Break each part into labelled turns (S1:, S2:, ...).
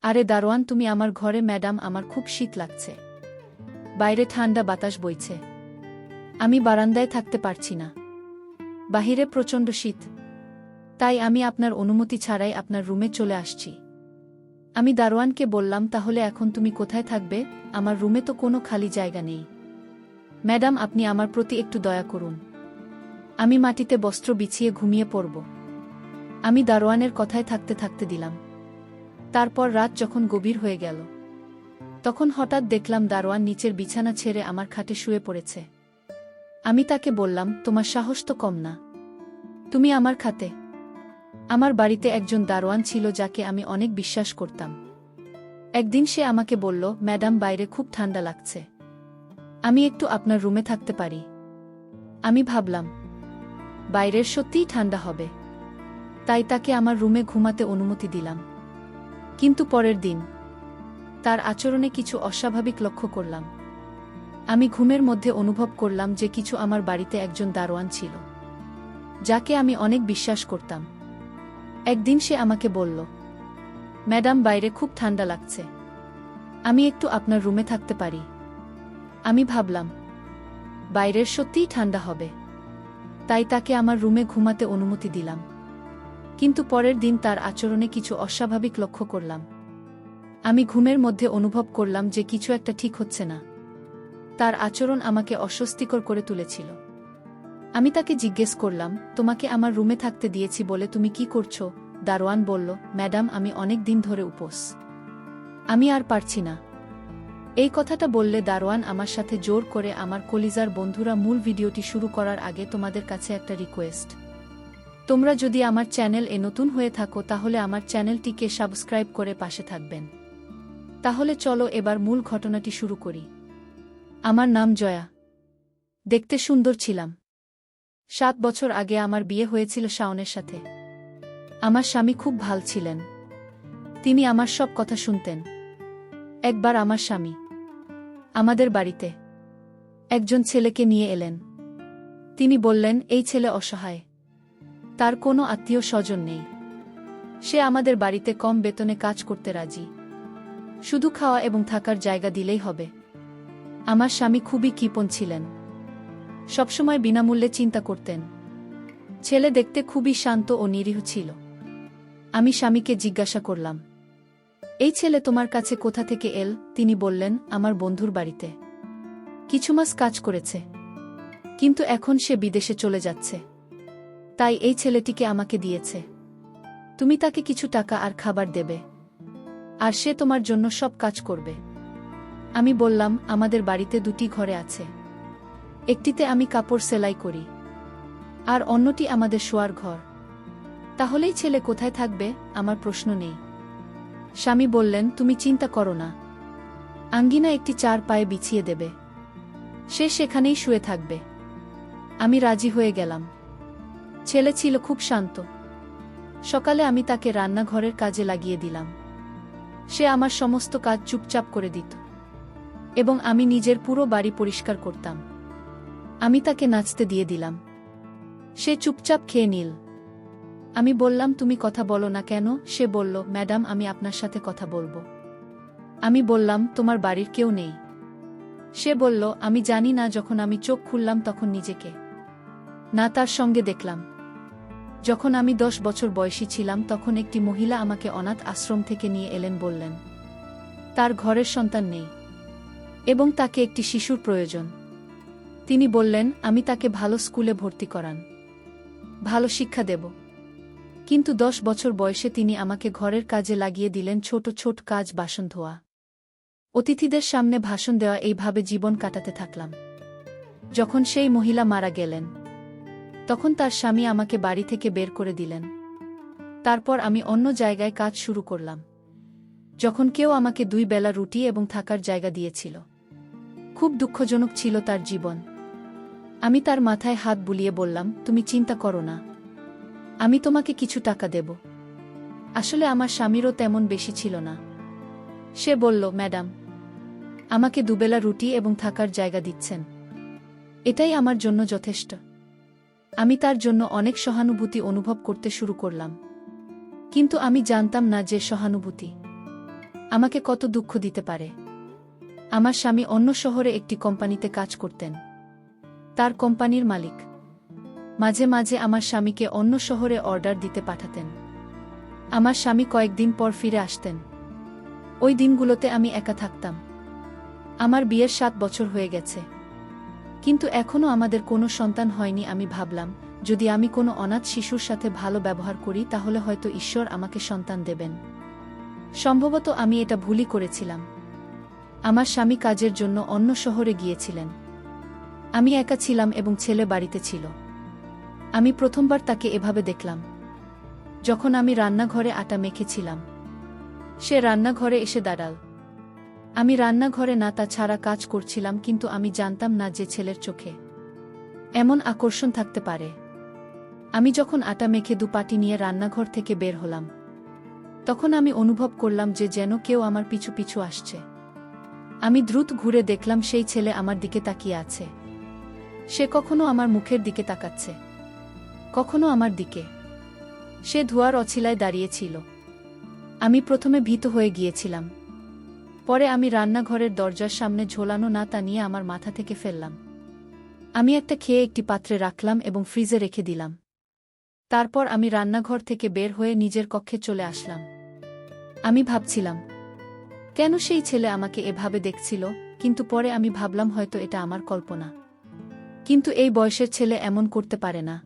S1: আরে দারোয়ান, তুমি আমার ঘরে? ম্যাডাম, আমার খুব শীত লাগছে। বাইরে ঠান্ডা বাতাস বইছে। আমি বারান্দায় থাকতে পারছি না। বাহিরে প্রচণ্ড শীত। তাই আমি আপনার অনুমতি ছাড়াই আপনার রুমে চলে আসছি। আমি দারোয়ানকে বললাম, তাহলে এখন তুমি কোথায় থাকবে? আমার রুমে তো কোনো খালি জায়গা নেই। ম্যাডাম, আপনি আমার প্রতি একটু দয়া করুন। আমি মাটিতে বস্ত্র বিছিয়ে ঘুমিয়ে পড়ব। আমি দারোয়ানের কথায় থাকতে থাকতে দিলাম। তারপর রাত যখন গভীর হয়ে গেল, তখন হঠাৎ দেখলাম দারোয়ান নিচের বিছানা ছেড়ে আমার খাটে শুয়ে পড়েছে। আমি তাকে বললাম, তোমার সাহস তো কম না, তুমি আমার খাটে? আমার বাড়িতে একজন দারোয়ান ছিল যাকে আমি অনেক বিশ্বাস করতাম। একদিন সে আমাকে বলল, ম্যাডাম, বাইরে খুব ঠান্ডা লাগছে, আমি একটু আপনার রুমে থাকতে পারি? আমি ভাবলাম, বাইরের সত্যিই ঠান্ডা হবে, তাই তাকে আমার রুমে ঘুমাতে অনুমতি দিলাম। কিন্তু পরের দিন তার আচরণে কিছু অস্বাভাবিক লক্ষ্য করলাম। আমি ঘুমের মধ্যে অনুভব করলাম যে কিছু আমার বাড়িতে একজন দারোয়ান ছিল, যাকে আমি অনেক বিশ্বাস করতাম। একদিন সে আমাকে বলল, ম্যাডাম, বাইরে খুব ঠান্ডা লাগছে, আমি একটু আপনার রুমে থাকতে পারি? আমি ভাবলাম, বাইরের সত্যিই ঠান্ডা হবে, তাই তাকে আমার রুমে ঘুমাতে অনুমতি দিলাম। কিন্তু পরের দিন তার আচরণে কিছু অস্বাভাবিক লক্ষ্য করলাম। আমি ঘুমের মধ্যে অনুভব করলাম যে কিছু একটা ঠিক হচ্ছে না। তার আচরণ আমাকে অস্বস্তিকর করে তুলেছিল। আমি তাকে জিজ্ঞেস করলাম, তোমাকে আমার রুমে থাকতে দিয়েছি বলে তুমি কি করছো? দারোয়ান বলল, ম্যাডাম, আমি অনেক দিন ধরে উপোস, আমি আর পারছি না। এই কথাটা বললে দারোয়ান আমার সাথে জোর করে। আমার কলিজার বন্ধুরা, মূল ভিডিওটি শুরু করার আগে তোমাদের কাছে একটা রিকোয়েস্ট। তোমরা যদি আমার চ্যানেল এ নতুন হয়ে থাকো তাহলে আমার চ্যানেলটিকে সাবস্ক্রাইব করে পাশে থাকবেন। তাহলে চলো এবার মূল ঘটনাটি শুরু করি। আমার নাম জয়া। দেখতে সুন্দর ছিলাম। 7 বছর আগে আমার বিয়ে হয়েছিল শাওনের সাথে। আমার স্বামী খুব ভাল ছিলেন। তিনি আমার সব কথা শুনতেন। একবার আমার স্বামী আমাদের বাড়িতে একজন ছেলেকে নিয়ে এলেন। তিনি বললেন, এই ছেলে অসহায়, তার কোনো আত্মীয় স্বজন নেই, সে আমাদের বাড়িতে কম বেতনে কাজ করতে রাজি, শুধু খাওয়া এবং থাকার জায়গা দিলেই হবে। আমার স্বামী খুবই কৃপণ ছিলেন, সবসময় বিনামূল্যে চিন্তা করতেন। ছেলে দেখতে খুবই শান্ত ও নিরীহ ছিল। আমি স্বামীকে জিজ্ঞাসা করলাম, এই ছেলে তোমার কাছে কোথা থেকে এল? তিনি বললেন, আমার বন্ধুর বাড়িতে কিছু মাস কাজ করেছে, কিন্তু এখন সে বিদেশে চলে যাচ্ছে, তাই এই ছেলেটিকে আমাকে দিয়েছে। তুমি তাকে কিছু টাকা আর খাবার দেবে, আর সে তোমার জন্য সব কাজ করবে। আমি বললাম, আমাদের বাড়িতে 2টি ঘরে আছে, একটিতে আমি কাপড় সেলাই করি, আর অন্যটি আমাদের শোয়ার ঘর। তাহলেই ছেলে কোথায় থাকবে? আমার প্রশ্ন নেই। স্বামী বললেন, তুমি চিন্তা করো না, আঙ্গিনা একটি 4 পায়ে বিছিয়ে দেবে, সে সেখানেই শুয়ে থাকবে। আমি রাজি হয়ে গেলাম। ছেলে ছিল খুব শান্ত। সকালে আমি তাকে রান্নাঘরের কাজে লাগিয়ে দিলাম। সে আমার সমস্ত কাজ চুপচাপ করে দিত, এবং আমি নিজের পুরো বাড়ি পরিষ্কার করতাম। আমি তাকে নাচতে দিয়ে দিলাম। সে চুপচাপ খেয়ে নিল। আমি বললাম, তুমি কথা বলো না কেন? সে বলল, ম্যাডাম, আমি আপনার সাথে কথা বলবো। আমি বললাম, তোমার বাড়ির কেউ নেই? সে বলল, আমি জানি না। যখন আমি চোখ খুললাম তখন নিজেকে না তার সঙ্গে দেখলাম। যখন আমি 10 বছর বয়সী ছিলাম তখন একটি মহিলা আমাকে অনাথ আশ্রম থেকে নিয়ে এলেন। বললেন, তার ঘরের সন্তান নেই এবং তাকে একটি শিশুর প্রয়োজন। তিনি বললেন, আমি তাকে ভালো স্কুলে ভর্তি করান, ভালো শিক্ষা দেব। কিন্তু 10 বছর বয়সে তিনি আমাকে ঘরের কাজে লাগিয়ে দিলেন, ছোট ছোট কাজ, বাসন ধোয়া, অতিথিদের সামনে ভাষণ দেওয়া। এইভাবে জীবন কাটাতে থাকলাম। যখন সেই মহিলা মারা গেলেন তখন তার স্বামী আমাকে বাড়ি থেকে বের করে দিলেন। তারপর আমি অন্য জায়গায় কাজ শুরু করলাম, যখন কেউ আমাকে 2 বেলা রুটি এবং থাকার জায়গা দিয়েছিল। খুব দুঃখজনক ছিল তার জীবন। আমি তার মাথায় হাত বুলিয়ে বললাম, তুমি চিন্তা করো না, আমি তোমাকে কিছু টাকা দেব। আসলে আমার স্বামীরও তেমন বেশি ছিল না। সে বলল, ম্যাডাম, আমাকে 2 বেলা রুটি এবং থাকার জায়গা দিচ্ছেন, এটাই আমার জন্য যথেষ্ট। আমি তার জন্য অনেক সহানুভূতি অনুভব করতে শুরু করলাম, কিন্তু আমি জানতাম না যে সহানুভূতি আমাকে কত দুঃখ দিতে পারে। আমার স্বামী অন্য শহরে একটি কোম্পানিতে কাজ করতেন। তার কোম্পানির মালিক মাঝে মাঝে আমার স্বামীকে অন্য শহরে অর্ডার দিতে পাঠাতেন। আমার স্বামী কয়েকদিন পর ফিরে আসতেন। ওই দিনগুলোতে আমি একা থাকতাম। আমার বিয়ের 7 বছর হয়ে গেছে, কিন্তু এখনও আমাদের কোনো সন্তান হয়নি। আমি ভাবলাম, যদি আমি কোনো অনাথ শিশুর সাথে ভালো ব্যবহার করি তাহলে হয়তো ঈশ্বর আমাকে সন্তান দেবেন। সম্ভবত আমি এটা ভুলই করেছিলাম। আমার স্বামী কাজের জন্য অন্য শহরে গিয়েছিলেন। আমি একা ছিলাম এবং ছেলে বাড়িতে ছিল। আমি প্রথমবার তাকে এভাবে দেখলাম যখন আমি রান্নাঘরে আটা মেখেছিলাম। সে রান্নাঘরে এসে দাঁড়াল। আমি রান্নাঘরে না তা ছাড়া কাজ করছিলাম, কিন্তু আমি জানতাম না যে ছেলের চোখে এমন আকর্ষণ থাকতে পারে। আমি যখন আটা মেখে দুপাটি নিয়ে রান্নাঘর থেকে বের হলাম, তখন আমি অনুভব করলাম যে যেন কেউ আমার পিছু পিছু আসছে। আমি দ্রুত ঘুরে দেখলাম সেই ছেলে আমার দিকে তাকিয়ে আছে। সে কখনো আমার মুখের দিকে তাকাচ্ছে, কখনো আমার দিকে। সে ধোঁয়ার অছিলায় দাঁড়িয়েছিল। আমি প্রথমে ভীত হয়ে গিয়েছিলাম। পরে আমি রান্নাঘরের দরজার সামনে ঝোলানো না তা নিয়ে আমার মাথা থেকে ফেললাম। আমি একটা খেয়ে একটি পাত্রে রাখলাম এবং ফ্রিজে রেখে দিলাম। তারপর আমি রান্নাঘর থেকে বের হয়ে নিজের কক্ষে চলে আসলাম। আমি ভাবছিলাম, কেন সেই ছেলে আমাকে এভাবে দেখছিল, কিন্তু পরে আমি ভাবলাম হয়তো এটা আমার কল্পনা। কিন্তু এই বয়সের ছেলে এমন করতে পারে না।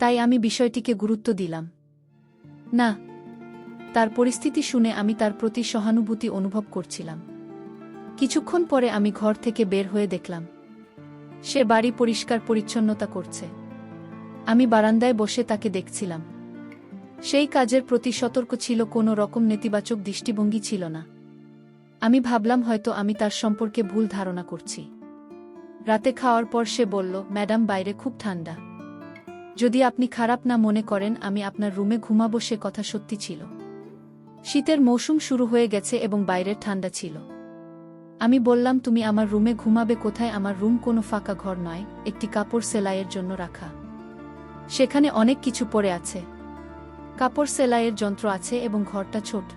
S1: তাই আমি বিষয়টিকে গুরুত্ব দিলাম না। তার পরিস্থিতি শুনে আমি তার প্রতি সহানুভূতি অনুভব করছিলাম। কিছুক্ষণ পরে আমি ঘর থেকে বের হয়ে দেখলাম সে বাড়ি পরিষ্কার পরিচ্ছন্নতা করছে। আমি বারান্দায় বসে তাকে দেখছিলাম। সেই কাজের প্রতি সতর্ক ছিল, কোনো রকম নেতিবাচক দৃষ্টিভঙ্গি ছিল না। আমি ভাবলাম হয়তো আমি তার সম্পর্কে ভুল ধারণা করছি। রাতে খাওয়ার পর সে বলল, ম্যাডাম, বাইরে খুব ঠান্ডা। যদি আপনি খারাপ না মনে করেন আমি আপনার রুমে ঘুমাবো। সে কথা সত্যি ছিল। শীতের মৌসুম শুরু হয়ে গেছে এবং বাইরের ঠান্ডা ছিল। আমি বললাম, তুমি আমার রুমে ঘুমাবে কোথায়? আমার রুম কোনো ফাঁকা ঘর নয়, একটি কাপড় সেলাইয়ের জন্য রাখা। সেখানে অনেক কিছু পড়ে আছে। কাপড় সেলাইয়ের যন্ত্র আছে এবং ঘরটা ছোট।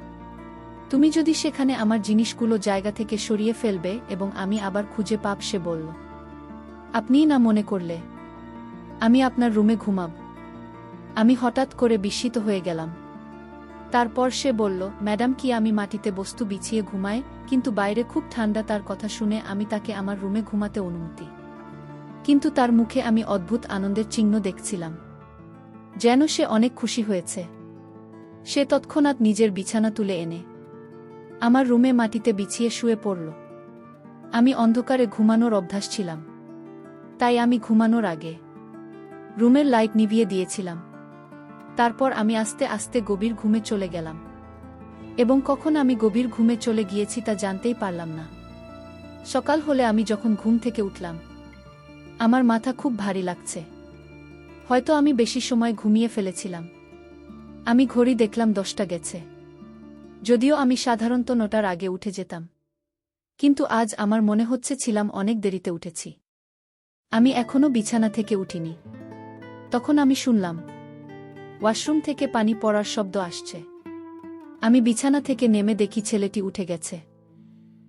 S1: তুমি যদি সেখানে আমার জিনিসগুলো জায়গা থেকে সরিয়ে ফেলবে এবং আমি আবার খুঁজে পাব। সে বলল, আপনিই না মনে করলে আমি আপনার রুমে ঘুমাব? আমি হঠাৎ করে বিস্মিত হয়ে গেলাম। তারপর সে বলল, ম্যাডাম, কি আমি মাটিতে বস্তু বিছিয়ে ঘুমাই? কিন্তু বাইরে খুব ঠান্ডা। তার কথা শুনে আমি তাকে আমার রুমে ঘুমাতে অনুমতি, কিন্তু তার মুখে আমি অদ্ভুত আনন্দের চিহ্ন দেখছিলাম, যেন সে অনেক খুশি হয়েছে। সে তৎক্ষণাৎ নিজের বিছানা তুলে এনে আমার রুমে মাটিতে বিছিয়ে শুয়ে পড়ল। আমি অন্ধকারে ঘুমানোর অভ্যাস ছিলাম, তাই আমি ঘুমানোর আগে রুমের লাইট নিভিয়ে দিয়েছিলাম। তারপর আমি আস্তে আস্তে গভীর ঘুমে চলে গেলাম এবং কখন আমি গভীর ঘুমে চলে গিয়েছি তা জানতেই পারলাম না। সকাল হলে আমি যখন ঘুম থেকে উঠলাম, আমার মাথা খুব ভারী লাগছে। হয়তো আমি বেশি সময় ঘুমিয়ে ফেলেছিলাম। আমি ঘড়ি দেখলাম 10টা গেছে। যদিও আমি সাধারণত 9টার আগে উঠে যেতাম, কিন্তু আজ আমার মনে হচ্ছে ছিলাম অনেক দেরিতে উঠেছি। আমি এখনো বিছানা থেকে উঠিনি। তখন আমি শুনলাম ওয়াশরুম থেকে পানি পড়ার শব্দ আসছে। আমি বিছানা থেকে নেমে দেখি ছেলেটি উঠে গেছে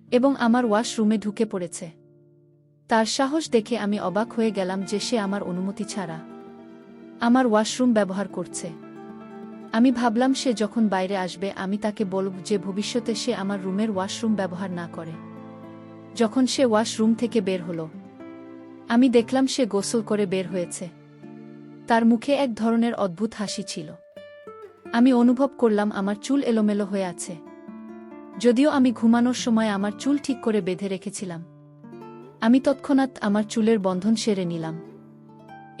S1: এবং আমার ওয়াশরুমে ঢুকে পড়েছে। তার সাহস দেখে আমি অবাক হয়ে গেলাম যে সে আমার অনুমতি ছাড়া আমার ওয়াশরুম ব্যবহার করছে। আমি ভাবলাম সে যখন বাইরে আসবে আমি তাকে বলব যে ভবিষ্যতে সে আমার রুমের ওয়াশরুম ব্যবহার না করে। যখন সে ওয়াশরুম থেকে বের হলো, আমি দেখলাম সে গোসল করে বের হয়েছে। তার মুখে এক ধরনের অদ্ভুত হাসি ছিল। আমি অনুভব করলাম আমার চুল এলোমেলো হয়ে আছে, যদিও আমি ঘুমানোর সময় আমার চুল ঠিক করে বেঁধে রেখেছিলাম। আমি তৎক্ষণাৎ আমার চুলের বন্ধন সেরে নিলাম।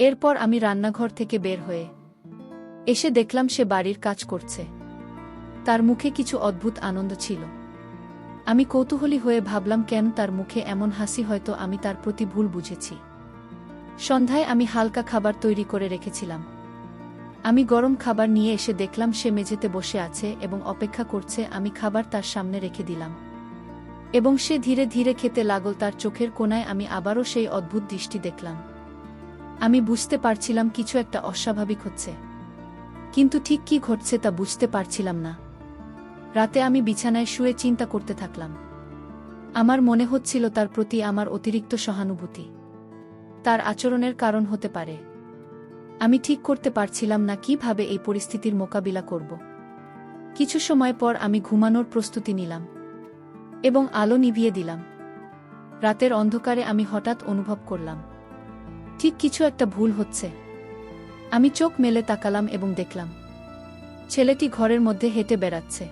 S1: এরপর আমি রান্নাঘর থেকে বের হয়ে এসে দেখলাম সে বাড়ির কাজ করছে। তার মুখে কিছু অদ্ভুত আনন্দ ছিল। আমি কৌতূহলী হয়ে ভাবলাম কেন তার মুখে এমন হাসি? হয়তো আমি তার প্রতি ভুল বুঝেছি। সন্ধ্যায় আমি হালকা খাবার তৈরি করে রেখেছিলাম। আমি গরম খাবার নিয়ে এসে দেখলাম সে মেঝেতে বসে আছে এবং অপেক্ষা করছে। আমি খাবার তার সামনে রেখে দিলাম এবং সে ধীরে ধীরে খেতে লাগল। তার চোখের কোণায় আমি আবারও সেই অদ্ভুত দৃষ্টি দেখলাম। আমি বুঝতে পারছিলাম কিছু একটা অস্বাভাবিক হচ্ছে, কিন্তু ঠিক কি ঘটছে তা বুঝতে পারছিলাম না। রাতে আমি বিছানায় শুয়ে চিন্তা করতে থাকলাম। আমার মনে হচ্ছিল তার প্রতি আমার অতিরিক্ত সহানুভূতি তার আচরণের কারণ হতে পারে। আমি ঠিক করতে পারছিলাম না কিভাবে এই পরিস্থিতির মোকাবিলা করব। কিছু সময় পর আমি ঘুমানোর প্রস্তুতি নিলাম এবং আলো নিভিয়ে দিলাম। রাতের অন্ধকারে আমি হঠাৎ অনুভব করলাম ঠিক কিছু একটা ভুল হচ্ছে। আমি চোখ মেলে তাকালাম এবং দেখলাম ছেলেটি ঘরের মধ্যে হেঁটে বেড়াচ্ছে।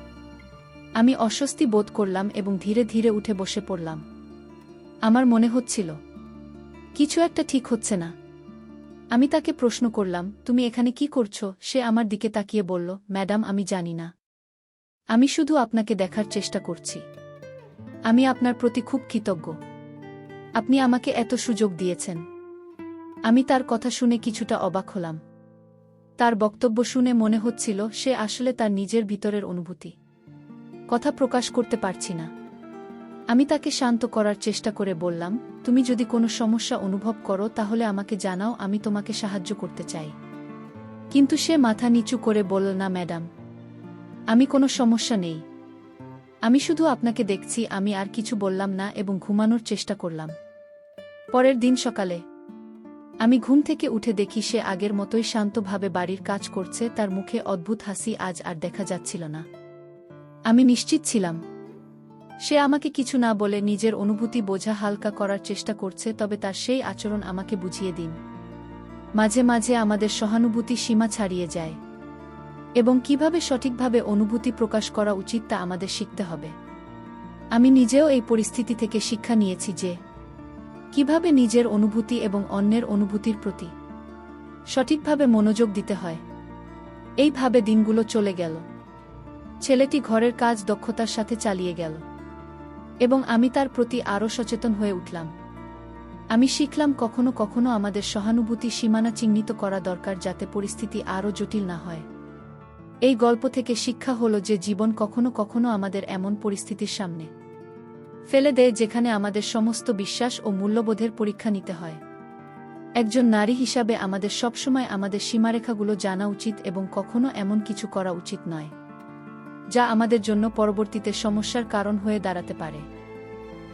S1: আমি অস্বস্তি বোধ করলাম এবং ধীরে ধীরে উঠে বসে পড়লাম। আমার মনে হচ্ছিল কিছু একটা ঠিক হচ্ছে না। আমি তাকে প্রশ্ন করলাম, তুমি এখানে কি করছো? সে আমার দিকে তাকিয়ে বলল, ম্যাডাম, আমি জানি না। আমি শুধু আপনাকে দেখার চেষ্টা করছি। আমি আপনার প্রতি খুব কৃতজ্ঞ। আপনি আমাকে এত সুযোগ দিয়েছেন। আমি তার কথা শুনে কিছুটা অবাক হলাম। তার বক্তব্য শুনে মনে হচ্ছিল সে আসলে তার নিজের ভিতরের অনুভূতি কথা প্রকাশ করতে পারছি না। আমি তাকে শান্ত করার চেষ্টা করে বললাম, তুমি যদি কোনো সমস্যা অনুভব করো তাহলে আমাকে জানাও, আমি তোমাকে সাহায্য করতে চাই। কিন্তু সে মাথা নিচু করে বলল, না ম্যাডাম, আমি কোনো সমস্যা নেই। আমি শুধু আপনাকে দেখছি। আমি আর কিছু বললাম না এবং ঘুমানোর চেষ্টা করলাম। পরের দিন সকালে আমি ঘুম থেকে উঠে দেখি সে আগের মতোই শান্তভাবে বাড়ির কাজ করছে। তার মুখে অদ্ভুত হাসি আজ আর দেখা যাচ্ছিল না। আমি নিশ্চিত ছিলাম সে আমাকে কিছু না বলে নিজের অনুভূতি বোঝা হালকা করার চেষ্টা করছে, তবে তার সেই আচরণ আমাকে বুঝিয়ে দিন মাঝে মাঝে আমাদের সহানুভূতি সীমা ছাড়িয়ে যায় এবং কিভাবে সঠিকভাবে অনুভূতি প্রকাশ করা উচিত তা আমাদের শিখতে হবে। আমি নিজেও এই পরিস্থিতি থেকে শিক্ষা নিয়েছি যে কিভাবে নিজের অনুভূতি এবং অন্যের অনুভূতির প্রতি সঠিকভাবে মনোযোগ দিতে হয়। এইভাবে দিনগুলো চলে গেল। ছেলেটি ঘরের কাজ দক্ষতার সাথে চালিয়ে গেল এবং আমি তার প্রতি আরও সচেতন হয়ে উঠলাম। আমি শিখলাম কখনো কখনো আমাদের সহানুভূতি সীমানা চিহ্নিত করা দরকার, যাতে পরিস্থিতি আরও জটিল না হয়। এই গল্প থেকে শিক্ষা হলো যে জীবন কখনো কখনো আমাদের এমন পরিস্থিতির সামনে ফেলে দেয় যেখানে আমাদের সমস্ত বিশ্বাস ও মূল্যবোধের পরীক্ষা নিতে হয়। একজন নারী হিসাবে আমাদের সবসময় আমাদের সীমারেখাগুলো জানা উচিত এবং কখনো এমন কিছু করা উচিত নয় যা আমাদের জন্য পরবর্তীতে সমস্যার কারণ হয়ে দাঁড়াতে পারে।